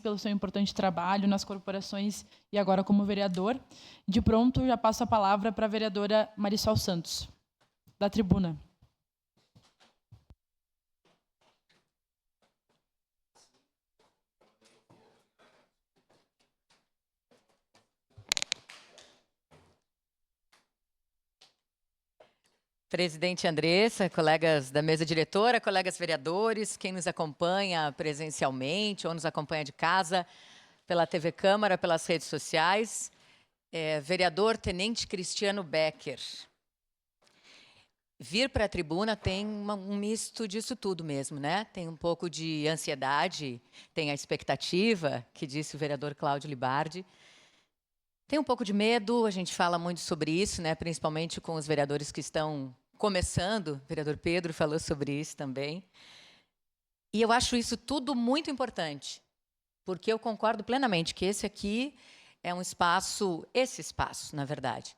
pelo seu importante trabalho nas corporações e agora como vereador. De pronto, já passo a palavra para a vereadora Marisol Santos, da tribuna. Presidente Andressa, colegas da mesa diretora, colegas vereadores, quem nos acompanha presencialmente ou nos acompanha de casa, pela TV Câmara, pelas redes sociais, vereador Tenente Cristiano Becker. Vir para a tribuna tem um misto disso tudo mesmo, né? Tem um pouco de ansiedade, tem a expectativa, que disse o vereador Cláudio Libardi. Tem um pouco de medo, a gente fala muito sobre isso, né? Principalmente com os vereadores que estão começando. O vereador Pedro falou sobre isso também. E eu acho isso tudo muito importante, porque eu concordo plenamente que esse aqui é um espaço, na verdade,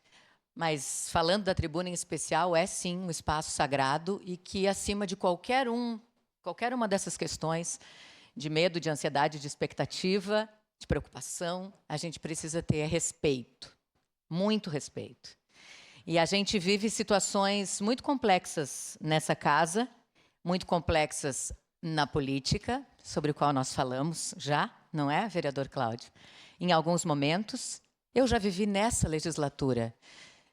mas falando da tribuna em especial, é sim um espaço sagrado e que, acima de qualquer uma dessas questões de medo, de ansiedade, de expectativa, de preocupação, a gente precisa ter respeito, muito respeito. E a gente vive situações muito complexas nessa casa, muito complexas na política, sobre o qual nós falamos já, não é, vereador Cláudio? Em alguns momentos, eu já vivi nessa legislatura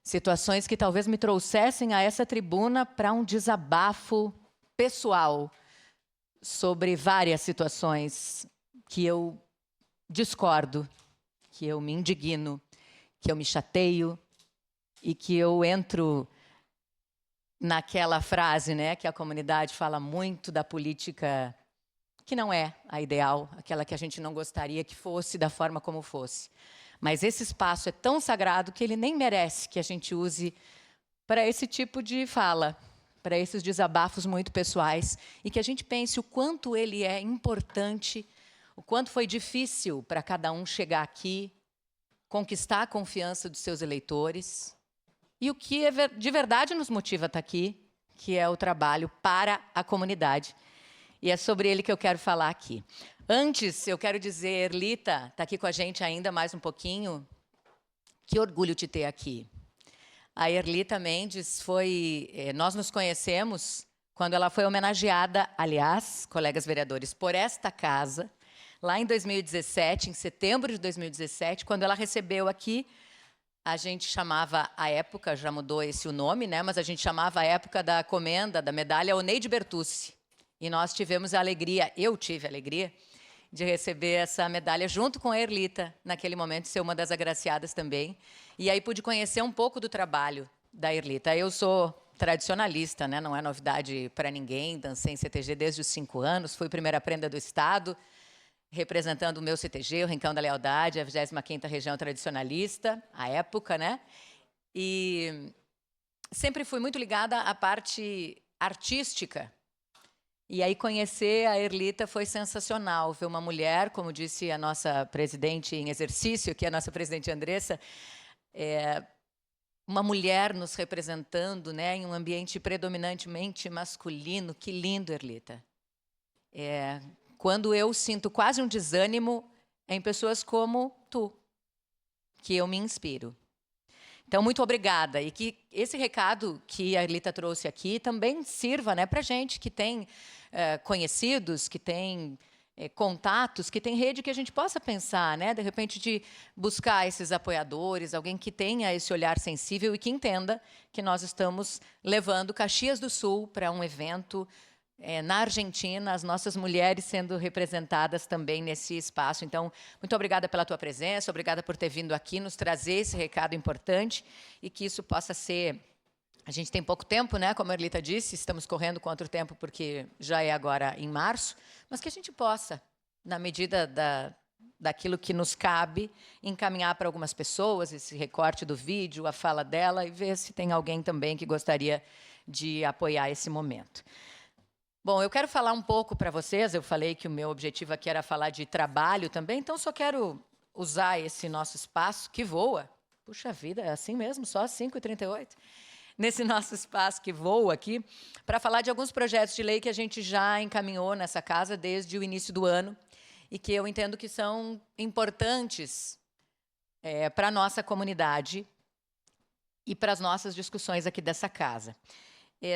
situações que talvez me trouxessem a essa tribuna para um desabafo pessoal sobre várias situações que eu discordo, que eu me indigno, que eu me chateio e que eu entro naquela frase, né, que a comunidade fala muito da política que não é a ideal, aquela que a gente não gostaria que fosse da forma como fosse. Mas esse espaço é tão sagrado que ele nem merece que a gente use para esse tipo de fala, para esses desabafos muito pessoais, e que a gente pense o quanto ele é importante, o quanto foi difícil para cada um chegar aqui, conquistar a confiança dos seus eleitores, e o que de verdade nos motiva a estar aqui, que é o trabalho para a comunidade. E é sobre ele que eu quero falar aqui. Antes, eu quero dizer, Erlita, está aqui com a gente ainda mais um pouquinho, que orgulho te ter aqui. A Erlita Mendes nós nos conhecemos quando ela foi homenageada, aliás, colegas vereadores, por esta casa, lá em 2017, em setembro de 2017, quando ela recebeu aqui, a gente chamava, à época, já mudou o nome, né? Mas a gente chamava a época da comenda, da medalha Oneide Bertucci. E nós tivemos a alegria, eu tive a alegria, de receber essa medalha junto com a Erlita, naquele momento, ser uma das agraciadas também. E aí pude conhecer um pouco do trabalho da Erlita. Eu sou tradicionalista, né? Não é novidade para ninguém, dancei em CTG desde os 5 anos, fui primeira prenda do Estado, representando o meu CTG, o Rincão da Lealdade, a 25ª Região Tradicionalista, à época, né? E sempre fui muito ligada à parte artística. E aí conhecer a Erlita foi sensacional, ver uma mulher, como disse a nossa presidente em exercício, que é a nossa presidente Andressa, uma mulher nos representando, né, em um ambiente predominantemente masculino. Que lindo, Erlita. Quando eu sinto quase um desânimo, é em pessoas como tu, que eu me inspiro. Então, muito obrigada. E que esse recado que a Erlita trouxe aqui também sirva, né, para a gente que tem conhecidos, que tem contatos, que tem rede, que a gente possa pensar, né, de repente, de buscar esses apoiadores, alguém que tenha esse olhar sensível e que entenda que nós estamos levando Caxias do Sul para um evento na Argentina, as nossas mulheres sendo representadas também nesse espaço. Então, muito obrigada pela tua presença, obrigada por ter vindo aqui nos trazer esse recado importante e que isso possa ser... A gente tem pouco tempo, né? Como a Erlita disse, estamos correndo contra o tempo porque já é agora em março, mas que a gente possa, na medida daquilo que nos cabe, encaminhar para algumas pessoas esse recorte do vídeo, a fala dela, e ver se tem alguém também que gostaria de apoiar esse momento. Bom, eu quero falar um pouco para vocês, eu falei que o meu objetivo aqui era falar de trabalho também, então só quero usar esse nosso espaço, que voa. Puxa vida, é assim mesmo, só 5h38. Nesse nosso espaço que voa aqui, para falar de alguns projetos de lei que a gente já encaminhou nessa casa desde o início do ano e que eu entendo que são importantes para a nossa comunidade e para as nossas discussões aqui dessa casa.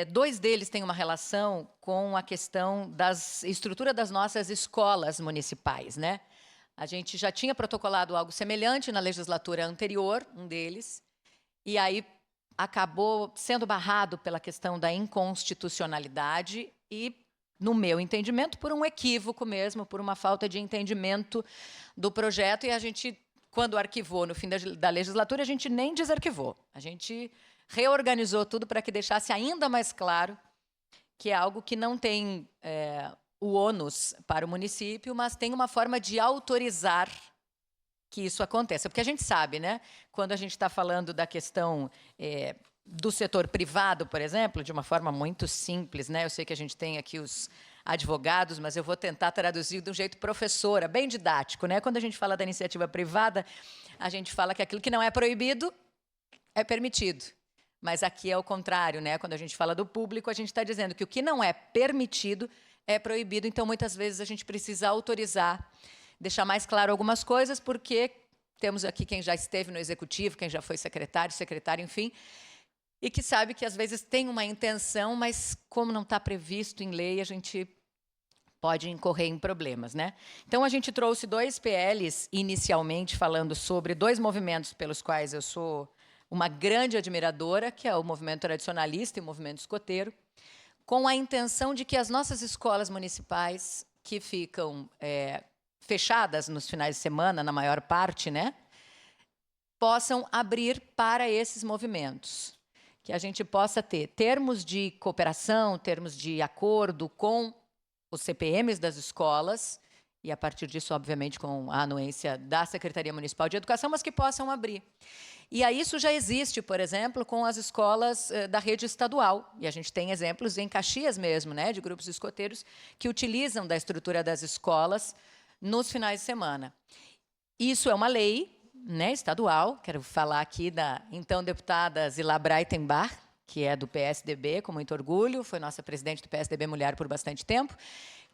Dois deles têm uma relação com a questão da estrutura das nossas escolas municipais, né? A gente já tinha protocolado algo semelhante na legislatura anterior, um deles, e aí acabou sendo barrado pela questão da inconstitucionalidade e, no meu entendimento, por um equívoco mesmo, por uma falta de entendimento do projeto, e a gente, quando arquivou no fim da legislatura, a gente nem desarquivou. A gente reorganizou tudo para que deixasse ainda mais claro que é algo que não tem o ônus para o município, mas tem uma forma de autorizar que isso aconteça. Porque a gente sabe, né, quando a gente está falando da questão do setor privado, por exemplo, de uma forma muito simples, né? Eu sei que a gente tem aqui os advogados, mas eu vou tentar traduzir de um jeito professora, bem didático, né? Quando a gente fala da iniciativa privada, a gente fala que aquilo que não é proibido é permitido. Mas aqui é o contrário, né? Quando a gente fala do público, a gente está dizendo que o que não é permitido é proibido. Então, muitas vezes, a gente precisa autorizar, deixar mais claro algumas coisas, porque temos aqui quem já esteve no executivo, quem já foi secretário, enfim, e que sabe que, às vezes, tem uma intenção, mas, como não está previsto em lei, a gente pode incorrer em problemas, né? Então, a gente trouxe 2 PLs, inicialmente, falando sobre 2 movimentos pelos quais eu sou uma grande admiradora, que é o movimento tradicionalista e o movimento escoteiro, com a intenção de que as nossas escolas municipais, que ficam fechadas nos finais de semana, na maior parte, né, possam abrir para esses movimentos. Que a gente possa ter termos de cooperação, termos de acordo com os CPMs das escolas, e, a partir disso, obviamente, com a anuência da Secretaria Municipal de Educação, mas que possam abrir. E aí isso já existe, por exemplo, com as escolas da rede estadual. E a gente tem exemplos em Caxias mesmo, né, de grupos escoteiros que utilizam da estrutura das escolas nos finais de semana. Isso é uma lei, né, estadual. Quero falar aqui da então deputada Zilá Breitenbach, que é do PSDB, com muito orgulho, foi nossa presidente do PSDB Mulher por bastante tempo,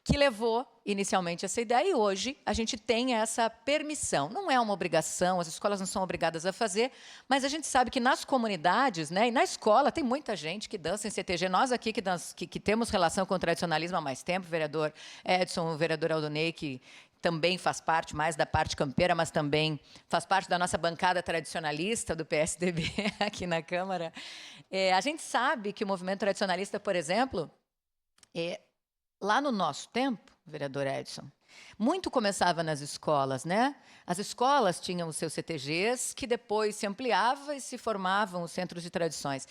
que levou inicialmente essa ideia, e hoje a gente tem essa permissão. Não é uma obrigação, as escolas não são obrigadas a fazer, mas a gente sabe que nas comunidades, né, e na escola, tem muita gente que dança em CTG. Nós aqui que temos relação com o tradicionalismo há mais tempo, o vereador Edson, o vereador Aldonei, que também faz parte, mais da parte campeira, mas também faz parte da nossa bancada tradicionalista do PSDB aqui na Câmara. A gente sabe que o movimento tradicionalista, por exemplo, lá no nosso tempo, vereador Edson, muito começava nas escolas, né? As escolas tinham os seus CTGs, que depois se ampliava e se formavam os centros de tradições.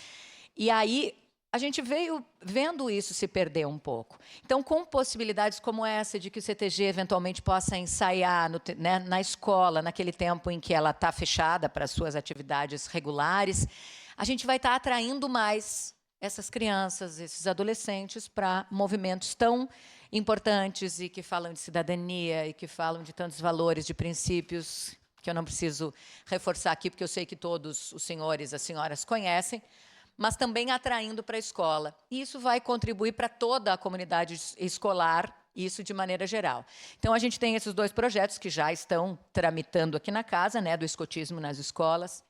E aí a gente veio vendo isso se perder um pouco. Então, com possibilidades como essa de que o CTG eventualmente possa ensaiar né, na escola, naquele tempo em que ela está fechada para as suas atividades regulares, a gente vai estar atraindo mais essas crianças, esses adolescentes, para movimentos tão importantes e que falam de cidadania e que falam de tantos valores, de princípios, que eu não preciso reforçar aqui, porque eu sei que todos os senhores e as senhoras conhecem, mas também atraindo para a escola. E isso vai contribuir para toda a comunidade escolar, isso de maneira geral. Então, a gente tem esses 2 projetos que já estão tramitando aqui na casa, né, do escotismo nas escolas,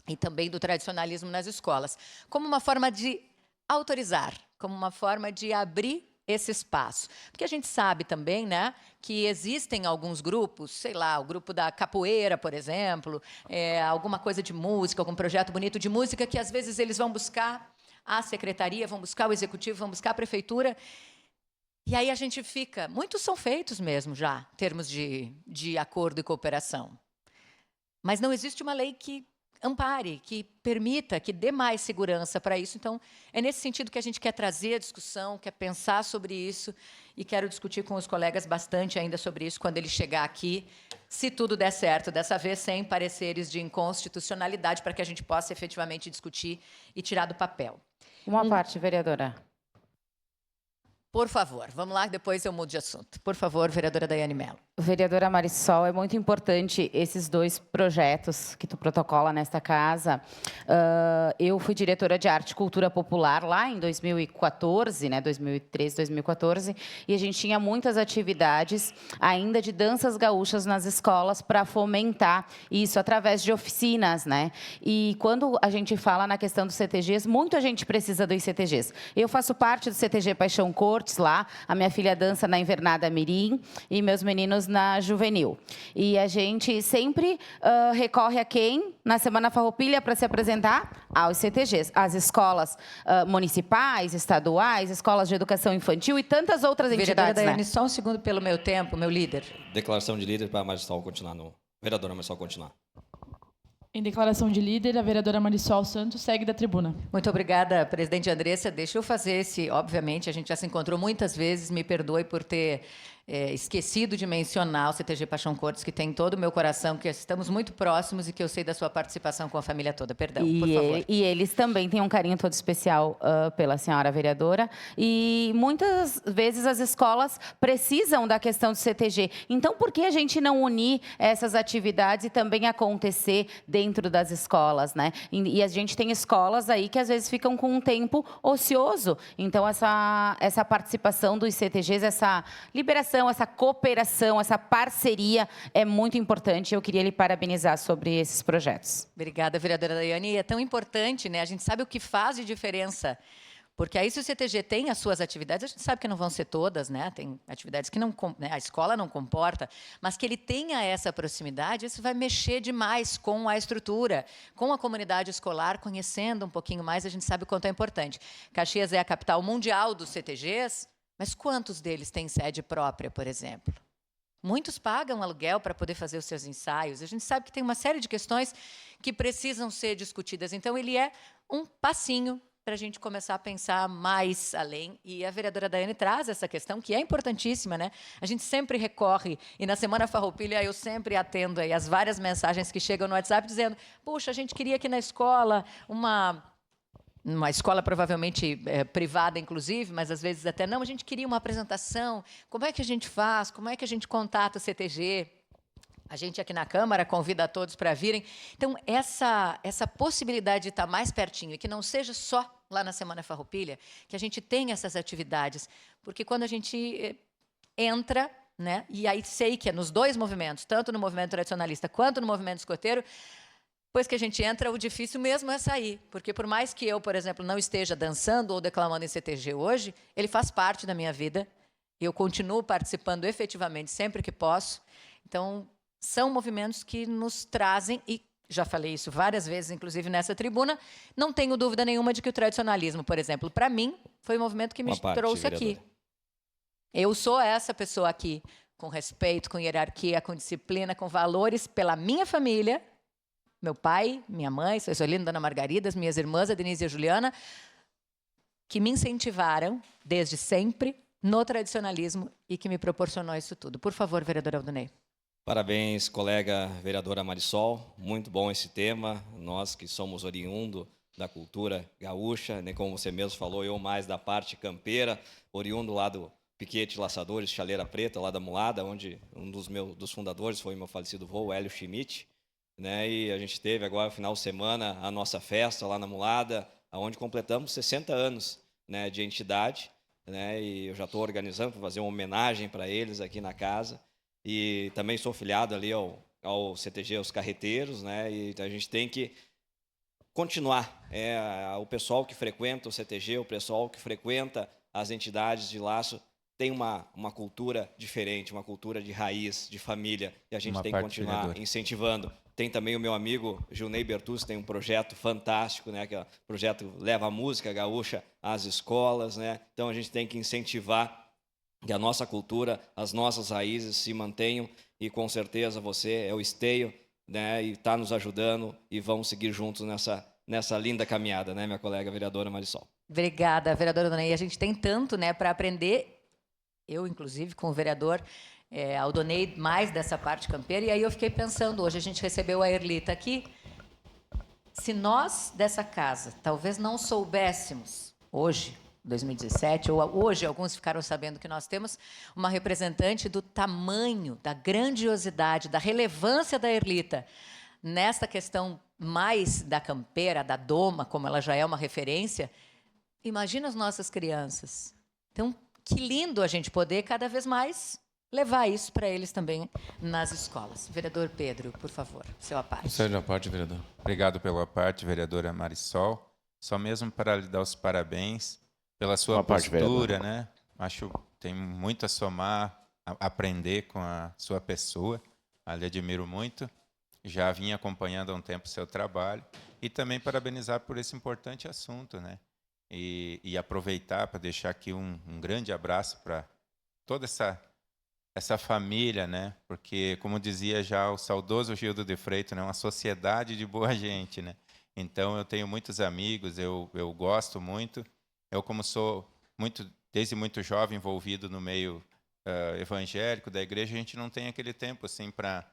e também do tradicionalismo nas escolas, como uma forma de autorizar, como uma forma de abrir esse espaço. Porque a gente sabe também, né, que existem alguns grupos, sei lá, o grupo da capoeira, por exemplo, alguma coisa de música, algum projeto bonito de música, que às vezes eles vão buscar a secretaria, vão buscar o executivo, vão buscar a prefeitura, e aí a gente fica... Muitos são feitos mesmo já, em termos de acordo e cooperação. Mas não existe uma lei que ampare, que permita, que dê mais segurança para isso. Então, é nesse sentido que a gente quer trazer a discussão, quer pensar sobre isso, e quero discutir com os colegas bastante ainda sobre isso quando ele chegar aqui, se tudo der certo, dessa vez sem pareceres de inconstitucionalidade, para que a gente possa efetivamente discutir e tirar do papel. Uma parte, vereadora. Por favor, vamos lá, depois eu mudo de assunto. Por favor, vereadora Daiane Mello. Vereadora Marisol, é muito importante esses 2 projetos que tu protocola nesta casa. Eu fui diretora de Arte e Cultura Popular lá em 2014, né, 2013, 2014, e a gente tinha muitas atividades ainda de danças gaúchas nas escolas para fomentar isso através de oficinas, né? E quando a gente fala na questão dos CTGs, muita gente precisa dos CTGs. Eu faço parte do CTG Paixão Cortes lá, a minha filha dança na Invernada Mirim e meus meninos na Juvenil. E a gente sempre recorre a quem? Na Semana Farroupilha para se apresentar aos CTGs, às escolas municipais, estaduais, escolas de educação infantil e tantas outras entidades. Vereadora Daiane, né? só um segundo pelo meu tempo, meu líder. Declaração de líder para a Marisol continuar. Vereadora Marisol continuar. Em declaração de líder, a vereadora Marisol Santos segue da tribuna. Muito obrigada, presidente Andressa. Deixa eu fazer obviamente, a gente já se encontrou muitas vezes, me perdoe por ter esquecido de mencionar o CTG Paixão Cortes, que tem todo o meu coração, que estamos muito próximos e que eu sei da sua participação com a família toda. Perdão, por favor. E eles também têm um carinho todo especial pela senhora vereadora. E muitas vezes as escolas precisam da questão do CTG. Então, por que a gente não unir essas atividades e também acontecer dentro das escolas, né? E a gente tem escolas aí que às vezes ficam com um tempo ocioso. Então, essa participação dos CTGs, essa liberação, essa cooperação, essa parceria é muito importante. Eu queria lhe parabenizar sobre esses projetos. Obrigada, vereadora Daiane. E é tão importante, né? A gente sabe o que faz de diferença. Porque aí, se o CTG tem as suas atividades, a gente sabe que não vão ser todas, né? Tem atividades que a escola não comporta, mas que ele tenha essa proximidade, isso vai mexer demais com a estrutura, com a comunidade escolar, conhecendo um pouquinho mais, a gente sabe o quanto é importante. Caxias é a capital mundial dos CTGs, mas quantos deles têm sede própria, por exemplo? Muitos pagam aluguel para poder fazer os seus ensaios. A gente sabe que tem uma série de questões que precisam ser discutidas. Então, ele é um passinho para a gente começar a pensar mais além. E a vereadora Daiane traz essa questão, que é importantíssima, né? A gente sempre recorre, e na Semana Farroupilha eu sempre atendo aí as várias mensagens que chegam no WhatsApp dizendo: puxa, a gente queria aqui na escola uma escola provavelmente privada, inclusive, mas às vezes até não, a gente queria uma apresentação, como é que a gente faz, como é que a gente contata o CTG? A gente aqui na Câmara convida a todos para virem. Então, essa possibilidade de estar mais pertinho, e que não seja só lá na Semana Farroupilha, que a gente tenha essas atividades, porque quando a gente entra, né, e aí sei que é nos 2 movimentos, tanto no movimento tradicionalista quanto no movimento escoteiro, depois que a gente entra, o difícil mesmo é sair. Porque por mais que eu, por exemplo, não esteja dançando ou declamando em CTG hoje, ele faz parte da minha vida. Eu continuo participando efetivamente sempre que posso. Então, são movimentos que nos trazem, e já falei isso várias vezes, inclusive nessa tribuna, não tenho dúvida nenhuma de que o tradicionalismo, por exemplo, para mim, foi o movimento que me trouxe aqui. Eu sou essa pessoa aqui, com respeito, com hierarquia, com disciplina, com valores pela minha família, meu pai, minha mãe, sou Isolina, Dona Margarida, as minhas irmãs, a Denise e a Juliana, que me incentivaram, desde sempre, no tradicionalismo e que me proporcionou isso tudo. Por favor, vereadora Aldunei. Parabéns, colega vereadora Marisol. Muito bom esse tema. Nós que somos oriundo da cultura gaúcha, né, como você mesmo falou, eu mais da parte campeira, oriundo lá do Piquete Laçadores, Chaleira Preta, lá da Mulada, onde um dos fundadores foi meu falecido vô, Hélio Schmidt. Né, e a gente teve agora, no final de semana, a nossa festa lá na Mulada, onde completamos 60 anos, né, de entidade. Né, e eu já estou organizando para fazer uma homenagem para eles aqui na casa. E também sou filiado ali ao CTG, aos carreteiros. Né, e a gente tem que continuar. O pessoal que frequenta o CTG, o pessoal que frequenta as entidades de laço, tem uma cultura diferente, uma cultura de raiz, de família. E a gente tem que continuar incentivando. Tem também o meu amigo Gilney Bertus, tem um projeto fantástico, né, que é o projeto Leva a Música Gaúcha às escolas. Né? Então, a gente tem que incentivar que a nossa cultura, as nossas raízes se mantenham, e com certeza você é o esteio, né, e está nos ajudando, e vamos seguir juntos nessa linda caminhada, né, minha colega vereadora Marisol. Obrigada, vereadora Aldunei. A gente tem tanto, né, para aprender, eu, inclusive, com o vereador Aldunei, mais dessa parte campeira, e aí eu fiquei pensando, hoje a gente recebeu a Erlita aqui, se nós dessa casa talvez não soubéssemos, hoje, 2017, ou hoje alguns ficaram sabendo que nós temos uma representante do tamanho, da grandiosidade, da relevância da Erlita nesta questão mais da campeira, da doma, como ela já é uma referência. Imagina as nossas crianças. Então, que lindo a gente poder cada vez mais levar isso para eles também nas escolas. Vereador Pedro, por favor, seu à parte. Seja a parte, vereador. Obrigado pela parte, vereadora Marisol. Só mesmo para lhe dar os parabéns pela sua postura, né? Acho que tem muito a somar, a aprender com a sua pessoa. Ali admiro muito. Já vim acompanhando há um tempo o seu trabalho. E também parabenizar por esse importante assunto, né? E aproveitar para deixar aqui um grande abraço para toda essa família, né? Porque, como dizia já o saudoso Gildo de Freitas, né? Uma sociedade de boa gente, né? Então, eu tenho muitos amigos, eu gosto muito. Eu, como sou desde muito jovem envolvido no meio evangélico da igreja, a gente não tem aquele tempo assim para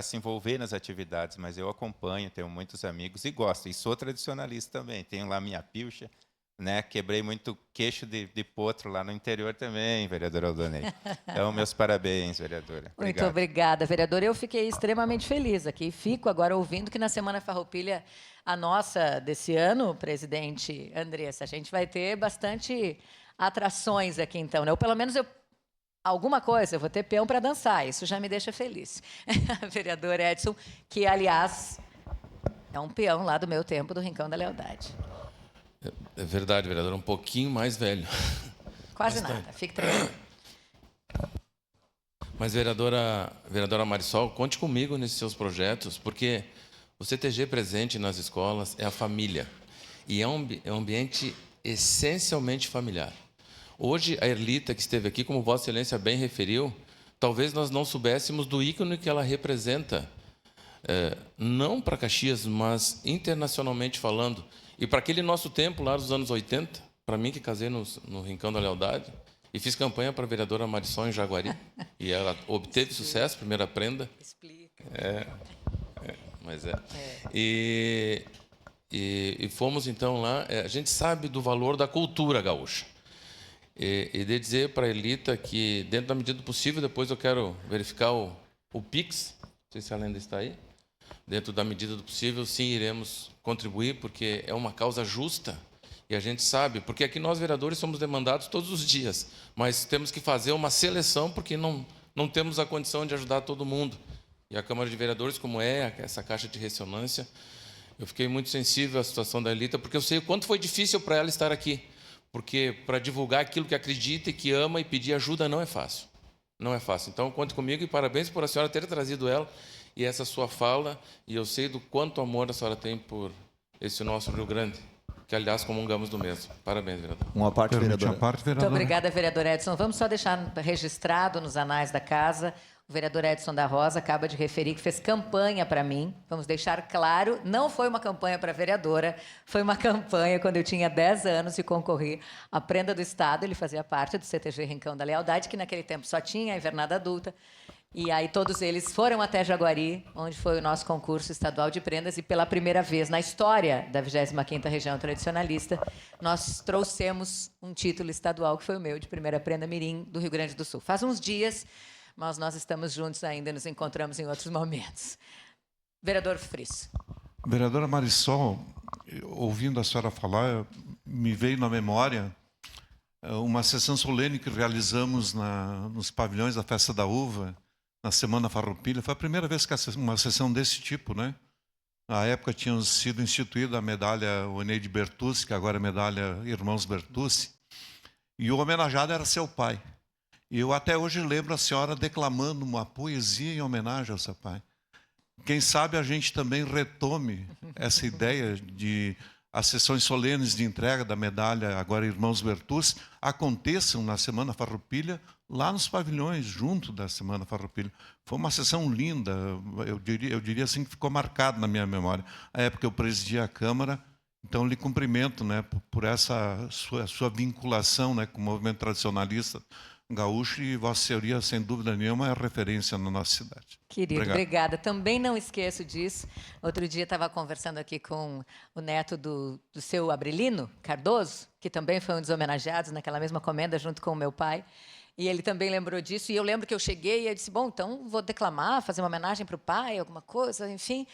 se envolver nas atividades, mas eu acompanho, tenho muitos amigos e gosto. E sou tradicionalista também, tenho lá minha pilcha, né? Quebrei muito queixo de potro lá no interior também, vereadora Aldonei. Então, meus parabéns, vereadora. Obrigado. Muito obrigada, vereadora. Eu fiquei extremamente feliz aqui. Fico agora ouvindo que na Semana Farroupilha, a nossa desse ano, presidente Andressa, a gente vai ter bastante atrações aqui, então, né? Ou pelo menos alguma coisa, eu vou ter peão para dançar, isso já me deixa feliz. Vereador Edson, que, aliás, é um peão lá do meu tempo, do Rincão da Lealdade. É verdade, vereador, um pouquinho mais velho. Quase nada, fique tranquilo. Mas, vereadora Marisol, conte comigo nesses seus projetos, porque o CTG presente nas escolas é a família. E é um ambiente essencialmente familiar. Hoje, a Erlita, que esteve aqui, como Vossa Excelência bem referiu, talvez nós não soubéssemos do ícone que ela representa, não para Caxias, mas internacionalmente falando. E para aquele nosso tempo, lá dos anos 80, para mim que casei no Rincão da Lealdade, e fiz campanha para a vereadora Marisol em Jaguari, e ela obteve sucesso, primeira prenda. Explica. Mas é. E fomos, então, lá. A gente sabe do valor da cultura gaúcha. E de dizer para a Erlita que, dentro da medida do possível, depois eu quero verificar o Pix, não sei se ela ainda está aí, dentro da medida do possível, sim, iremos contribuir, porque é uma causa justa, e a gente sabe, porque aqui nós, vereadores, somos demandados todos os dias, mas temos que fazer uma seleção, porque não temos a condição de ajudar todo mundo. E a Câmara de Vereadores, como é essa caixa de ressonância, eu fiquei muito sensível à situação da Erlita, porque eu sei o quanto foi difícil para ela estar aqui, porque para divulgar aquilo que acredita e que ama e pedir ajuda não é fácil. Não é fácil. Então, conte comigo e parabéns por a senhora ter trazido ela e essa sua fala, e eu sei do quanto amor a senhora tem por esse nosso Rio Grande, que, aliás, comungamos do mesmo. Parabéns, vereador. Uma parte, vereadora. Muito obrigada, vereador Edson. Vamos só deixar registrado nos anais da casa, o vereador Edson da Rosa acaba de referir que fez campanha para mim. Vamos deixar claro, não foi uma campanha para vereadora, foi uma campanha quando eu tinha 10 anos e concorri à Prenda do Estado. Ele fazia parte do CTG Rincão da Lealdade, que naquele tempo só tinha a invernada adulta. E aí todos eles foram até Jaguari, onde foi o nosso concurso estadual de prendas, e pela primeira vez na história da 25ª Região Tradicionalista, nós trouxemos um título estadual, que foi o meu, de primeira prenda mirim do Rio Grande do Sul. Faz uns dias, mas nós estamos juntos ainda, nos encontramos em outros momentos. Vereador Friis. Vereadora Marisol, ouvindo a senhora falar, me veio na memória uma sessão solene que realizamos nos pavilhões da Festa da Uva, na Semana Farroupilha. Foi a primeira vez que uma sessão desse tipo, né? Na época tinha sido instituída a medalha Oneide Bertucci, que agora é a medalha Irmãos Bertucci, e o homenageado era seu pai. E eu até hoje lembro a senhora declamando uma poesia em homenagem ao seu pai. Quem sabe a gente também retome essa ideia de as sessões solenes de entrega da medalha, agora Irmãos Bertucci, aconteçam na Semana Farroupilha, lá nos pavilhões, junto da Semana Farroupilha. Foi uma sessão linda, eu diria assim, que ficou marcado na minha memória. A época eu presidia a Câmara, então lhe cumprimento, né, por essa sua vinculação, né, com o movimento tradicionalista gaúcho e Vossa Senhoria, sem dúvida nenhuma, é referência na nossa cidade. Querido, obrigada. Também não esqueço disso. Outro dia estava conversando aqui com o neto do seu Abrelino Cardoso, que também foi um dos homenageados naquela mesma comenda junto com o meu pai. E ele também lembrou disso. E eu lembro que eu cheguei e eu disse, bom, então vou declamar, fazer uma homenagem para o pai, alguma coisa, enfim.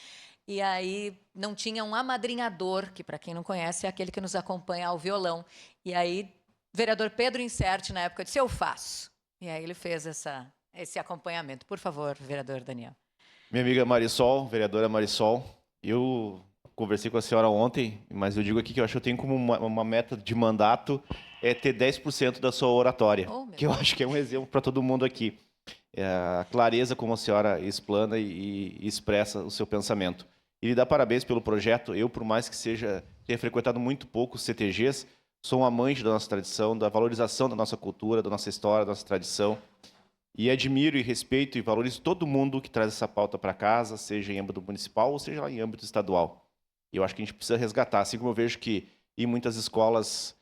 E aí não tinha um amadrinhador, que, para quem não conhece, é aquele que nos acompanha ao violão. E aí o vereador Pedro Incerti, na época, disse, eu faço. E aí ele fez esse acompanhamento. Por favor, vereador Daniel. Minha amiga Marisol, vereadora Marisol, eu conversei com a senhora ontem, mas eu digo aqui que eu acho que eu tenho como uma meta de mandato ter 10% da sua oratória, que eu acho que é um exemplo para todo mundo aqui. A clareza como a senhora explana e expressa o seu pensamento. E lhe dá parabéns pelo projeto. Eu, por mais que tenha frequentado muito pouco os CTGs, sou um amante da nossa tradição, da valorização da nossa cultura, da nossa história, da nossa tradição. E admiro e respeito e valorizo todo mundo que traz essa pauta para casa, seja em âmbito municipal ou seja lá em âmbito estadual. E eu acho que a gente precisa resgatar. Assim como eu vejo que em muitas escolas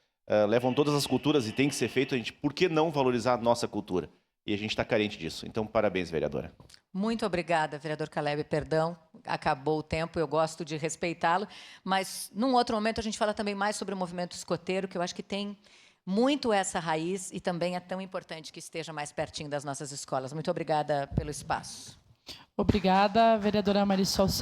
levam todas as culturas e tem que ser feito, por que não valorizar a nossa cultura? E a gente está carente disso. Então, parabéns, vereadora. Muito obrigada, vereador Caleb. Perdão, acabou o tempo, eu gosto de respeitá-lo. Mas, num outro momento, a gente fala também mais sobre o movimento escoteiro, que eu acho que tem muito essa raiz e também é tão importante que esteja mais pertinho das nossas escolas. Muito obrigada pelo espaço. Obrigada, vereadora Marisol Santos.